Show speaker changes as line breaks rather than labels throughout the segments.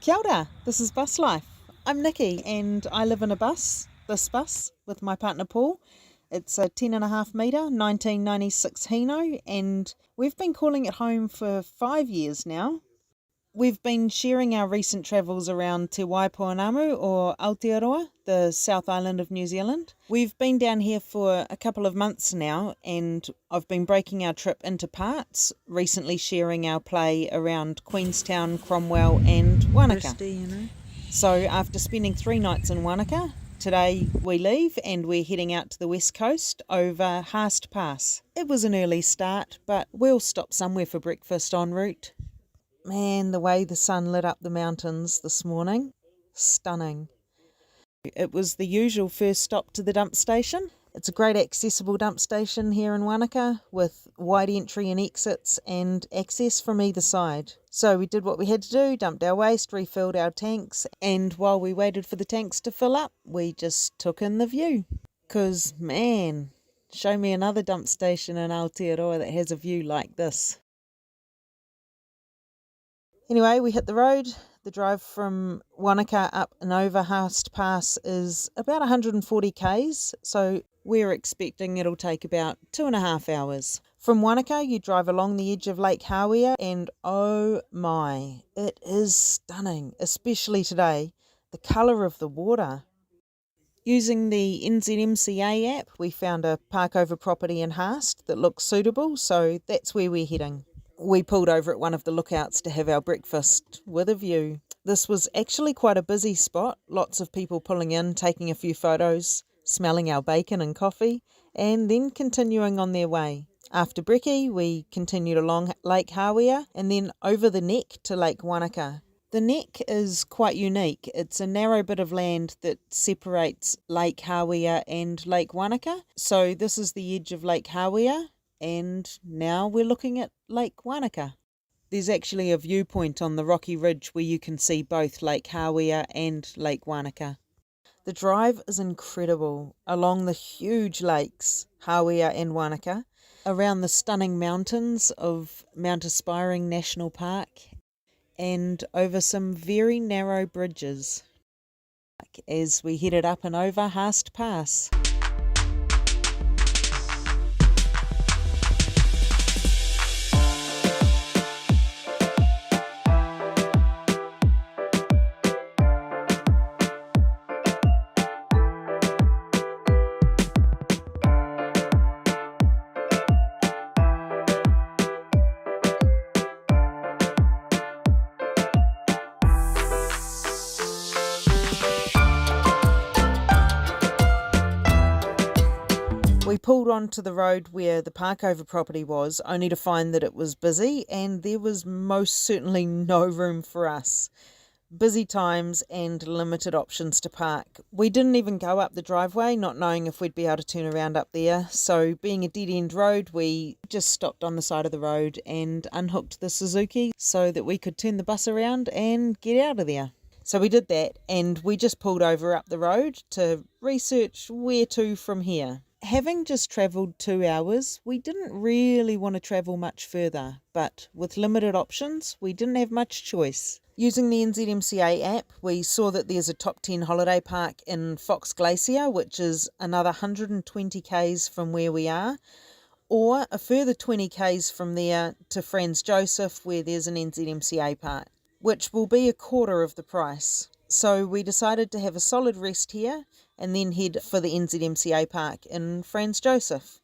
Kia ora, this is Bus Life. I'm Nikki and I live in this bus, with my partner Paul. It's a 10.5 metre 1996 Hino and we've been calling it home for 5 years now. We've been sharing our recent travels around Te Waipouanamu or Aotearoa, the South Island of New Zealand. We've been down here for a couple of months now and I've been breaking our trip into parts, recently sharing our play around Queenstown, Cromwell and Wanaka. So after spending 3 nights in Wanaka, today we leave and we're heading out to the Westcoast over Haast Pass. It was an early start, but we'll stop somewhere for breakfast en route. Man, the way the sun lit up the mountains this morning, stunning. It was the usual first stop to the dump station. It's a great accessible dump station here in Wanaka with wide entry and exits and access from either side. So we did what we had to do, dumped our waste, refilled our tanks, and while we waited for the tanks to fill up, we just took in the view. 'Cause man, show me another dump station in Aotearoa that has a view like this. Anyway, we hit the road. The drive from Wanaka up and over Haast Pass is about 140 k's, so we're expecting it'll take about 2.5 hours. From Wanaka, you drive along the edge of Lake Hawea, and oh my, it is stunning, especially today. The colour of the water. Using the NZMCA app, we found a park over property in Haast that looks suitable, so that's where we're heading. We pulled over at one of the lookouts to have our breakfast with a view. This was actually quite a busy spot, lots of people pulling in, taking a few photos, smelling our bacon and coffee, and then continuing on their way. After brekkie, we continued along Lake Hawea and then over the neck to Lake Wanaka. The neck is quite unique. It's a narrow bit of land that separates Lake Hawea and Lake Wanaka. So this is the edge of Lake Hawea. And now we're looking at Lake Wanaka. There's actually a viewpoint on the rocky ridge where you can see both Lake Hawea and Lake Wanaka. The drive is incredible along the huge lakes, Hawea and Wanaka, around the stunning mountains of Mount Aspiring National Park, and over some very narrow bridges as we headed up and over Haast Pass. We pulled onto the road where the park over property was, only to find that it was busy and there was most certainly no room for us. Busy times and limited options to park. We didn't even go up the driveway, not knowing if we'd be able to turn around up there. So being a dead-end road, we just stopped on the side of the road and unhooked the Suzuki so that we could turn the bus around and get out of there. So we did that and we just pulled over up the road to research where to from here. Having just travelled 2 hours, we didn't really want to travel much further, but with limited options, we didn't have much choice. Using the NZMCA app, we saw that there's a top 10 holiday park in Fox Glacier, which is another 120 k's from where we are, or a further 20 k's from there to Franz Josef, where there's an NZMCA park, which will be a quarter of the price. So we decided to have a solid rest here and then head for the NZMCA park in Franz Josef.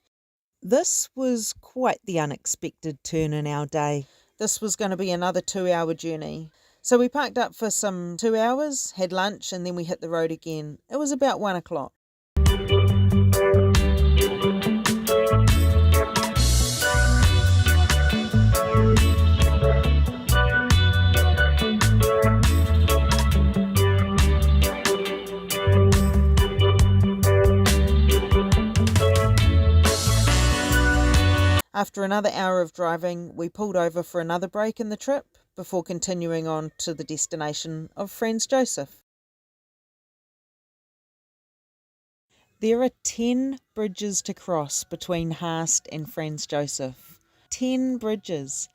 This was quite the unexpected turn in our day. This was going to be another 2-hour journey. So we parked up for some 2 hours, had lunch, and then we hit the road again. It was about 1 o'clock. After another hour of driving, we pulled over for another break in the trip before continuing on to the destination of Franz Josef. There are 10 bridges to cross between Haast and Franz Josef. 10 bridges,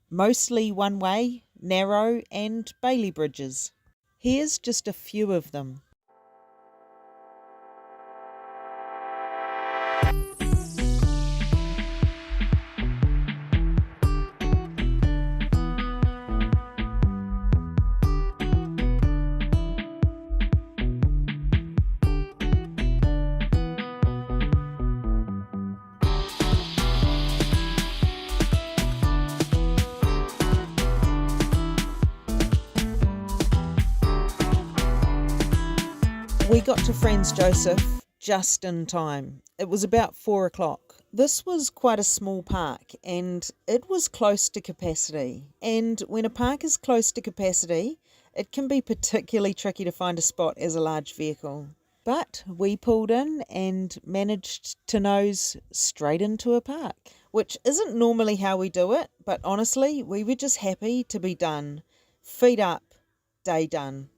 mostly one way, narrow and Bailey bridges. Here's just a few of them. We got to Franz Josef just in time. It was about 4 o'clock. This was quite a small park and it was close to capacity. And when a park is close to capacity, it can be particularly tricky to find a spot as a large vehicle. But we pulled in and managed to nose straight into a park, which isn't normally how we do it, but honestly, we were just happy to be done. Feet up, day done.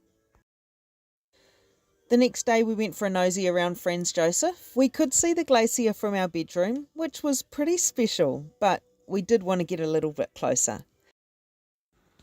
The next day we went for a nosy around Franz Josef. We could see the glacier from our bedroom, which was pretty special, but we did want to get a little bit closer.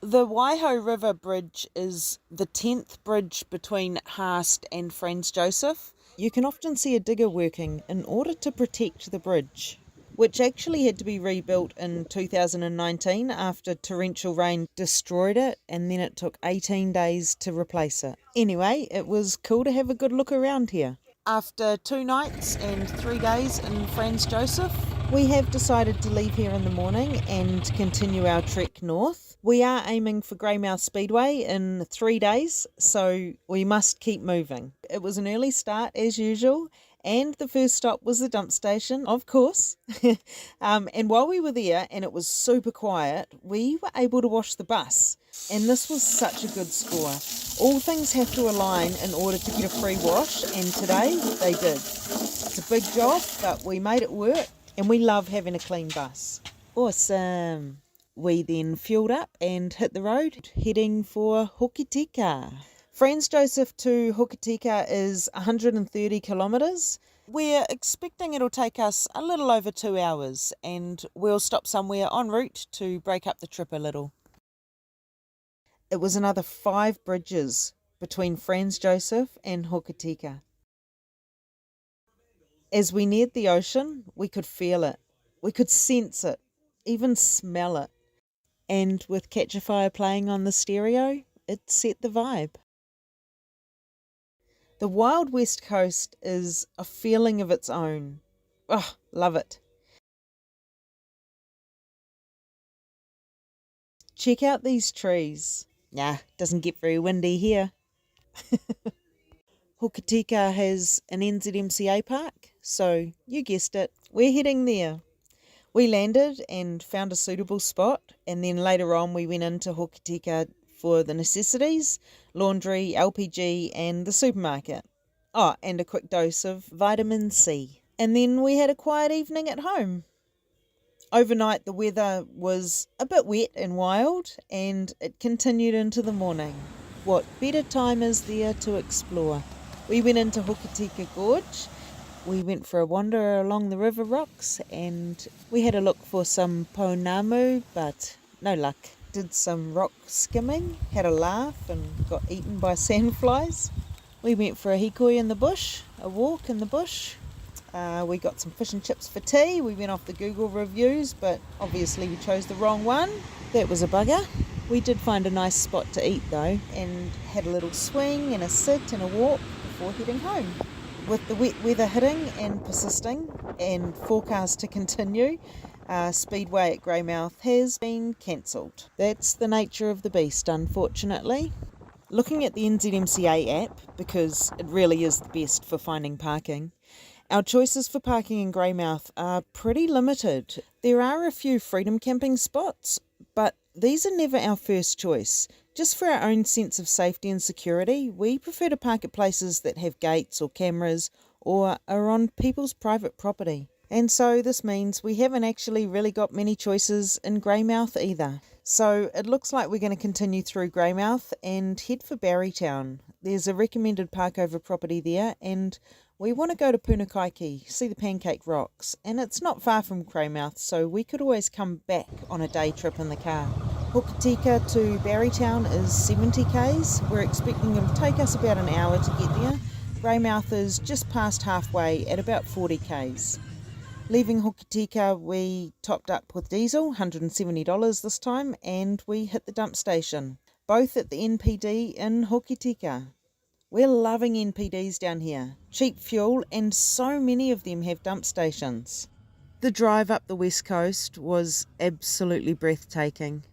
The Waiho River Bridge is the 10th bridge between Haast and Franz Josef. You can often see a digger working in order to protect the bridge, which actually had to be rebuilt in 2019 after torrential rain destroyed it, and then it took 18 days to replace it. Anyway, it was cool to have a good look around here. After 2 nights and 3 days in Franz Josef, we have decided to leave here in the morning and continue our trek north. We are aiming for Greymouth Speedway in 3 days, so we must keep moving. It was an early start as usual, and the first stop was the dump station, of course. And while we were there, and it was super quiet, we were able to wash the bus. And this was such a good score. All things have to align in order to get a free wash, and today they did. It's a big job, but we made it work, and we love having a clean bus. Awesome. We then fueled up and hit the road, heading for Hokitika. Franz Josef to Hokitika is 130 kilometres. We're expecting it'll take us a little over 2 hours, and we'll stop somewhere en route to break up the trip a little. It was another 5 bridges between Franz Josef and Hokitika. As we neared the ocean, we could feel it, we could sense it, even smell it. And with Catch a Fire playing on the stereo, it set the vibe. The wild West Coast is a feeling of its own. Oh, love it. Check out these trees. Nah, doesn't get very windy here. Hokitika has an NZMCA park, so you guessed it, we're heading there. We landed and found a suitable spot, and then later on we went into Hokitika for the necessities, laundry, LPG and the supermarket. Oh, and a quick dose of vitamin C. And then we had a quiet evening at home. Overnight the weather was a bit wet and wild, and it continued into the morning. What better time is there to explore? We went into Hokitika Gorge. We went for a wander along the river rocks, and we had a look for some pounamu, but no luck. Did some rock skimming, had a laugh and got eaten by sandflies. We went for a hikoi in the bush, a walk in the bush. We got some fish and chips for tea. We went off the Google reviews, but obviously we chose the wrong one. That was a bugger. We did find a nice spot to eat though, and had a little swing and a sit and a walk before heading home. With the wet weather hitting and persisting and forecast to continue, Speedway at Greymouth has been cancelled. That's the nature of the beast, unfortunately. Looking at the NZMCA app, because it really is the best for finding parking, our choices for parking in Greymouth are pretty limited. There are a few freedom camping spots, but these are never our first choice. Just for our own sense of safety and security, we prefer to park at places that have gates or cameras or are on people's private property. And so this means we haven't actually really got many choices in Greymouth either. So it looks like we're going to continue through Greymouth and head for Barrytown. There's a recommended park over property there, and we want to go to Punakaiki, see the Pancake Rocks, and it's not far from Greymouth, so we could always come back on a day trip in the car. Hokitika to Barrytown is 70 k's. We're expecting it'll take us about an hour to get there. Greymouth is just past halfway at about 40 k's. Leaving Hokitika, we topped up with diesel, $170 this time, and we hit the dump station, both at the NPD in Hokitika. We're loving NPDs down here. Cheap fuel, and so many of them have dump stations. The drive up the West Coast was absolutely breathtaking.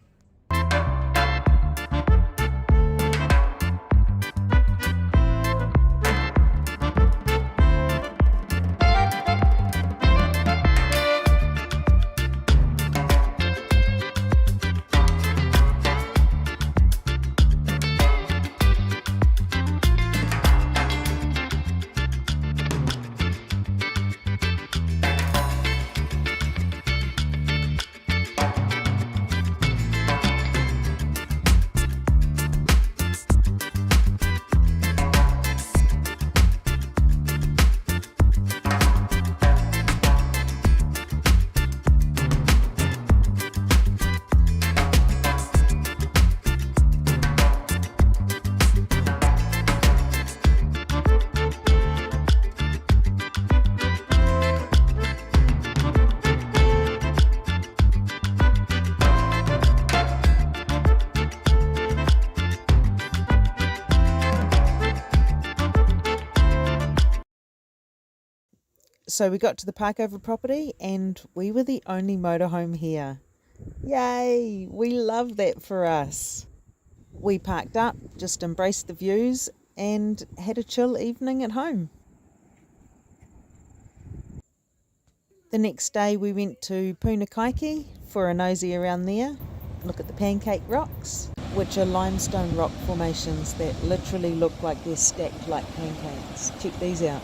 So we got to the Parkover property and we were the only motorhome here. Yay! We love that for us. We parked up, just embraced the views and had a chill evening at home. The next day we went to Punakaiki for a nosy around there. Look at the Pancake Rocks, which are limestone rock formations that literally look like they're stacked like pancakes. Check these out.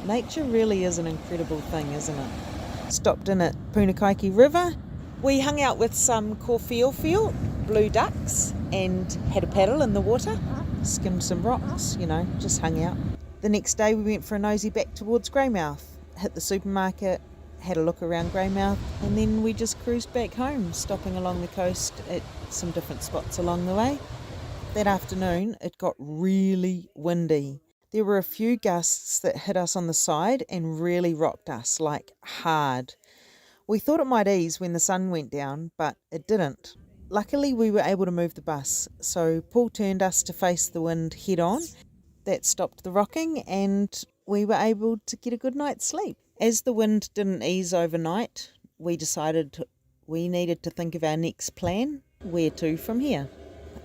Nature really is an incredible thing, isn't it? Stopped in at Punakaiki River. We hung out with some korwhiowhio, blue ducks, and had a paddle in the water. Skimmed some rocks, just hung out. The next day we went for a nosy back towards Greymouth. Hit the supermarket, had a look around Greymouth, and then we just cruised back home, stopping along the coast at some different spots along the way. That afternoon it got really windy. There were a few gusts that hit us on the side and really rocked us, like hard. We thought it might ease when the sun went down, but it didn't. Luckily, we were able to move the bus, so Paul turned us to face the wind head on. That stopped the rocking and we were able to get a good night's sleep. As the wind didn't ease overnight, we decided we needed to think of our next plan. Where to from here?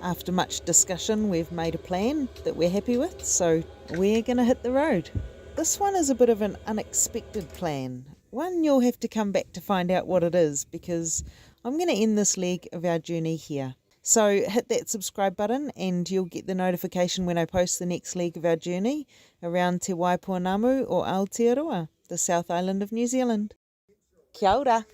After much discussion, we've made a plan that we're happy with, so we're going to hit the road. This one is a bit of an unexpected plan. One you'll have to come back to find out what it is, because I'm going to end this leg of our journey here. So hit that subscribe button and you'll get the notification when I post the next leg of our journey around Te Waipuanamu or Aotearoa, the South Island of New Zealand. Kia ora!